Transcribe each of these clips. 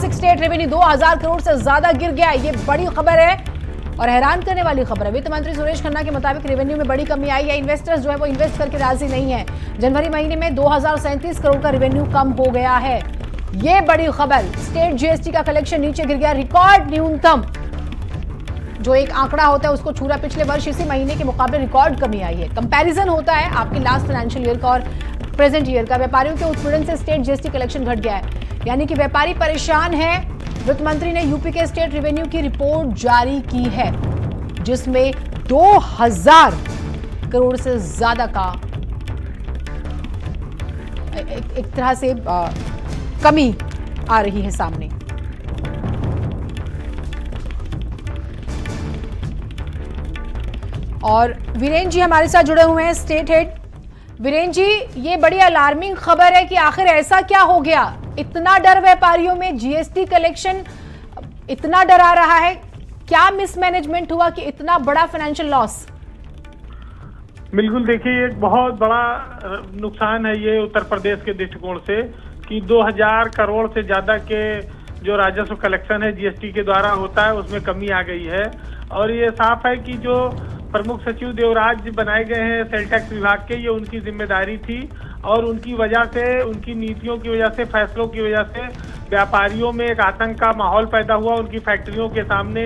Basic state revenue 2000 crore से ज्यादा गिर गया है। ये बड़ी खबर है और हैरान करने वाली खबर है। वित्त मंत्री सुरेश खन्ना के मुताबिक रेवेन्यू में बड़ी कमी आई है। इन्वेस्टर्स जो है वो इन्वेस्ट करके राजी नहीं है। जनवरी महीने में 2037 करोड़ का रेवेन्यू कम हो गया है। ये बड़ी खबर। स्टेट जीएसटी का कलेक्शन नीचे गिर गया, रिकॉर्ड न्यूनतम जो एक आंकड़ा होता है उसको छूरा। पिछले वर्ष इसी महीने के मुकाबले रिकॉर्ड कमी आई है। कंपैरिजन होता है आपके लास्ट फाइनेंशियल ईयर का और प्रेजेंट ईयर का। व्यापारियों के उत्पीड़न से स्टेट जीएसटी कलेक्शन घट गया है, यानी कि व्यापारी परेशान है। वित्त मंत्री ने यूपी के स्टेट रेवेन्यू की रिपोर्ट जारी की है जिसमें 2000 करोड़ से ज्यादा का एक तरह से कमी आ रही है सामने। और वीरेन जी हमारे साथ जुड़े हुए हैं, स्टेट हेड। वीरेन जी, ये बड़ी अलार्मिंग खबर है कि आखिर ऐसा क्या हो गया, इतना डर व्यापारियों में, जीएसटी कलेक्शन इतना डरा रहा है, क्या मिसमैनेजमेंट हुआ कि इतना बड़ा फाइनेंशियल लॉस? बिल्कुल, देखिए एक बहुत बड़ा नुकसान है ये उत्तर प्रदेश के दृष्टिकोण से कि 2000 करोड़ से ज्यादा के जो राजस्व कलेक्शन है जीएसटी के द्वारा होता है उसमें कमी आ गई है। और ये साफ है कि जो प्रमुख सचिव देवराज बनाए गए हैं सेल टैक्स विभाग के, ये उनकी जिम्मेदारी थी और उनकी वजह से, उनकी नीतियों की वजह से, फैसलों की वजह से व्यापारियों में एक आतंक का माहौल पैदा हुआ। उनकी फैक्ट्रियों के सामने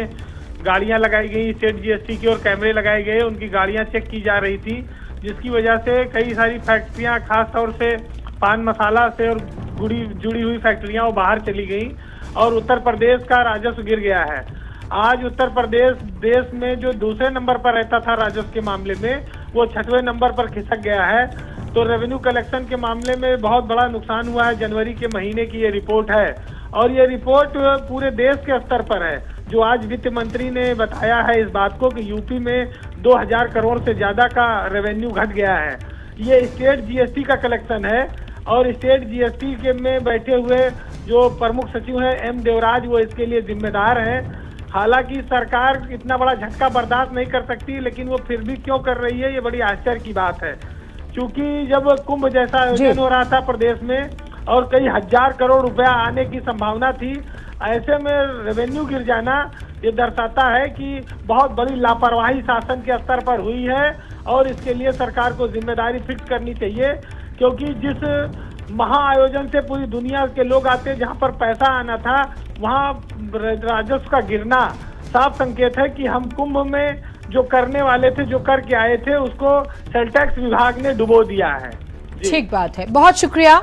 गाड़ियां लगाई गई स्टेट जीएसटी की और कैमरे लगाए गए, उनकी गाड़ियां चेक की जा रही थी, जिसकी वजह से कई सारी फैक्ट्रियां, खास तौर से पान मसाला से और जुड़ी हुई फैक्ट्रियां वो बाहर चली गई और उत्तर प्रदेश का राजस्व गिर गया है। आज उत्तर प्रदेश देश में जो दूसरे नंबर पर रहता था राजस्व के मामले में, वो 6वें नंबर पर खिसक गया है। तो रेवेन्यू कलेक्शन के मामले में बहुत बड़ा नुकसान हुआ है। जनवरी के महीने की ये रिपोर्ट है और ये रिपोर्ट पूरे देश के स्तर पर है। जो आज वित्त मंत्री ने बताया है इस बात को कि यूपी में 2000 करोड़ से ज्यादा का रेवेन्यू घट गया है, ये स्टेट जीएसटी का कलेक्शन है। और स्टेट जीएसटी के में बैठे हुए जो प्रमुख सचिव हैं एम देवराज, वो इसके लिए जिम्मेदार हैं। हालांकि सरकार इतना बड़ा झटका बर्दाश्त नहीं कर सकती, लेकिन वो फिर भी क्यों कर रही है, ये बड़ी आश्चर्य की बात है। क्योंकि जब कुंभ जैसा आयोजन हो रहा था प्रदेश में और कई हजार करोड़ रुपया आने की संभावना थी, ऐसे में रेवेन्यू गिर जाना ये दर्शाता है कि बहुत बड़ी लापरवाही शासन के स्तर पर हुई है और इसके लिए सरकार को जिम्मेदारी फिक्स करनी चाहिए। क्योंकि जिस महाआयोजन से पूरी दुनिया के लोग आते, जहां पर पैसा आना था, वहां राजस्व का गिरना साफ संकेत है कि हम कुंभ में जो करने वाले थे, जो करके आए थे, उसको सेल टैक्स विभाग ने डुबो दिया है। ठीक बात है, बहुत शुक्रिया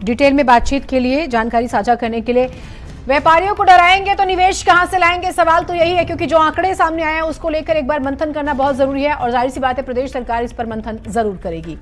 डिटेल में बातचीत के लिए, जानकारी साझा करने के लिए। व्यापारियों को डराएंगे तो निवेश कहां से लाएंगे, सवाल तो यही है, क्योंकि जो आंकड़े सामने आए हैं उसको लेकर एक बार मंथन करना बहुत जरूरी है और जाहिर सी बात है प्रदेश सरकार इस पर मंथन जरूर करेगी।